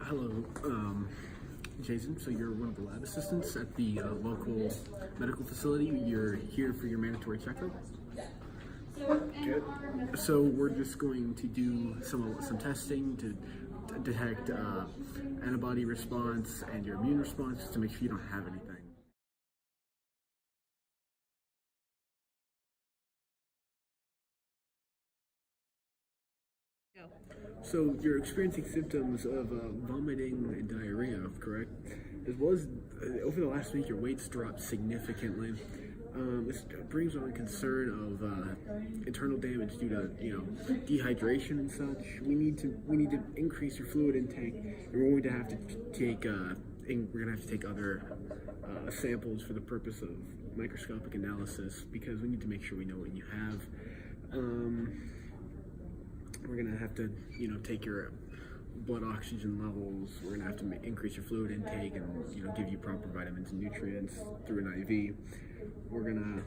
Hello, Jazon. So you're one of the lab assistants at the local medical facility. You're here for your mandatory checkup. Good. So we're just going to do some testing to detect antibody response and your immune response to make sure you don't have anything. So you're experiencing symptoms of vomiting and diarrhea, correct? As well as over the last week, your weight's dropped significantly. This brings on concern of internal damage due to dehydration and such. We need to increase your fluid intake. And we're going to have to take other samples for the purpose of microscopic analysis because we need to make sure we know what you have. We're gonna have to, take your blood oxygen levels. We're gonna have to increase your fluid intake and, give you proper vitamins and nutrients through an IV. We're gonna,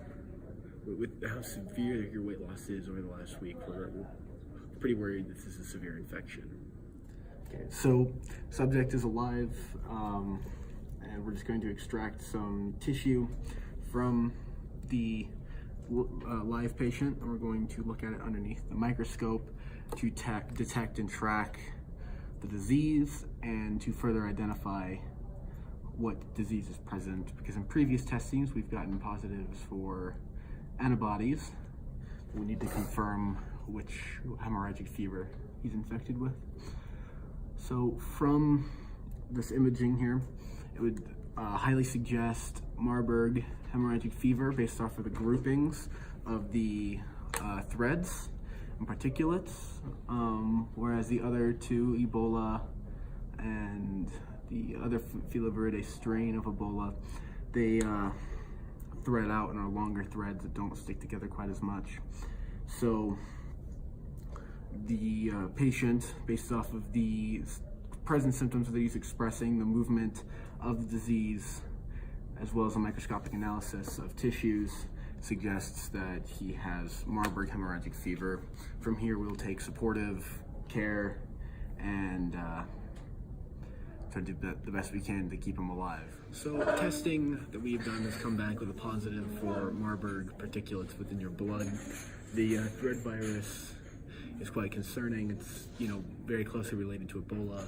with how severe your weight loss is over the last week, we're pretty worried this is a severe infection. Okay, so subject is alive, and we're just going to extract some tissue from the live patient, and we're going to look at it underneath the microscope to detect and track the disease and to further identify what disease is present, because in previous testings we've gotten positives for antibodies. We need to confirm which hemorrhagic fever he's infected with. So from this imaging here, it would highly suggest Marburg hemorrhagic fever based off of the groupings of the threads and particulates, whereas the other two, Ebola and the other filoviridae strain of Ebola, they thread out and are longer threads that don't stick together quite as much. So the patient, based off of the present symptoms that he's expressing, the movement of the disease, as well as a microscopic analysis of tissues, suggests that he has Marburg hemorrhagic fever. From here, we'll take supportive care and try to do the best we can to keep him alive. So testing that we've done has come back with a positive for Marburg particulates within your blood. The thread virus is quite concerning. It's very closely related to Ebola,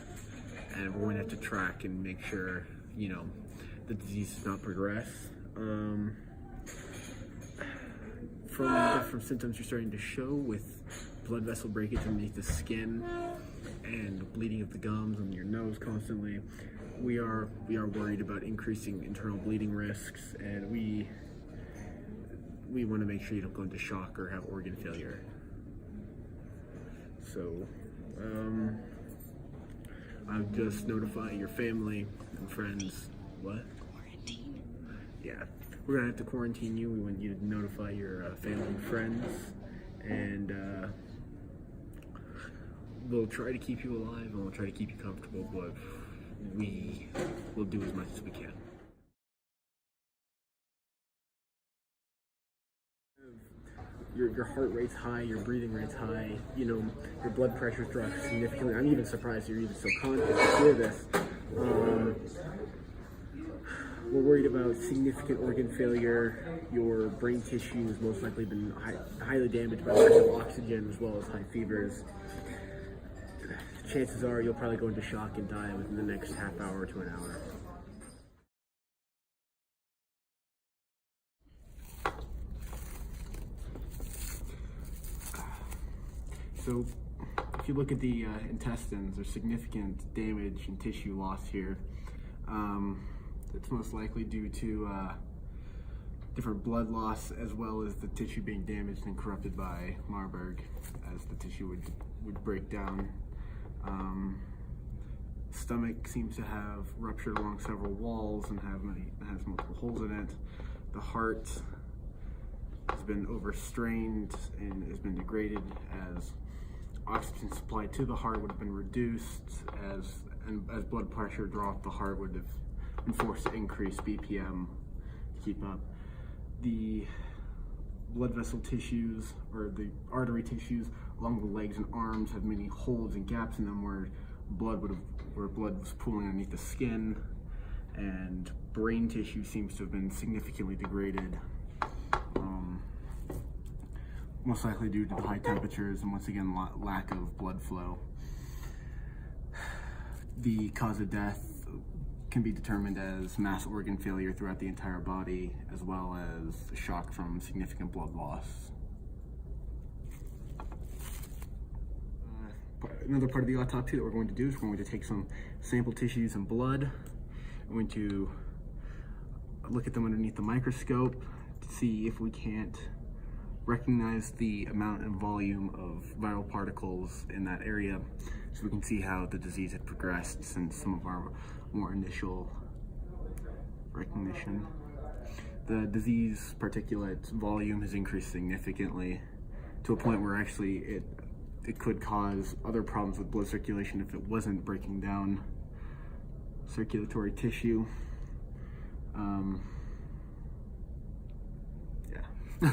and we're going to have to track and make sure the disease does not progress. From the different symptoms you're starting to show, with blood vessel breakage underneath the skin and bleeding of the gums and your nose constantly, we are worried about increasing internal bleeding risks, and we want to make sure you don't go into shock or have organ failure. So I'll just notify your family and friends. What? Quarantine? Yeah. We're gonna have to quarantine you. We want you to notify your family and friends, and we'll try to keep you alive and we'll try to keep you comfortable, but we will do as much as we can. Your heart rate's high, your breathing rate's high, your blood pressure's dropped significantly. I'm even surprised you're even so conscious to hear this. We're worried about significant organ failure. Your brain tissue has most likely been highly damaged by lack of oxygen as well as high fevers. Chances are you'll probably go into shock and die within the next half hour to an hour. So if you look at the intestines, there's significant damage and tissue loss here. It's most likely due to different blood loss, as well as the tissue being damaged and corrupted by Marburg, as the tissue would break down. Stomach seems to have ruptured along several walls and has multiple holes in it. The heart has been overstrained and has been degraded, as oxygen supply to the heart would have been reduced, as blood pressure dropped, the heart would have been forced to increase BPM to keep up. The blood vessel tissues, or the artery tissues along the legs and arms, have many holes and gaps in them where blood where blood was pooling underneath the skin, and brain tissue seems to have been significantly degraded, most likely due to the high temperatures and once again lack of blood flow. The cause of death can be determined as mass organ failure throughout the entire body, as well as shock from significant blood loss. Another part of the autopsy that we're going to do is we're going to take some sample tissues and blood. We're going to look at them underneath the microscope to see if we can't recognize the amount and volume of viral particles in that area, so we can see how the disease had progressed since some of our more initial recognition. The disease particulate volume has increased significantly to a point where actually it could cause other problems with blood circulation if it wasn't breaking down circulatory tissue. Yeah.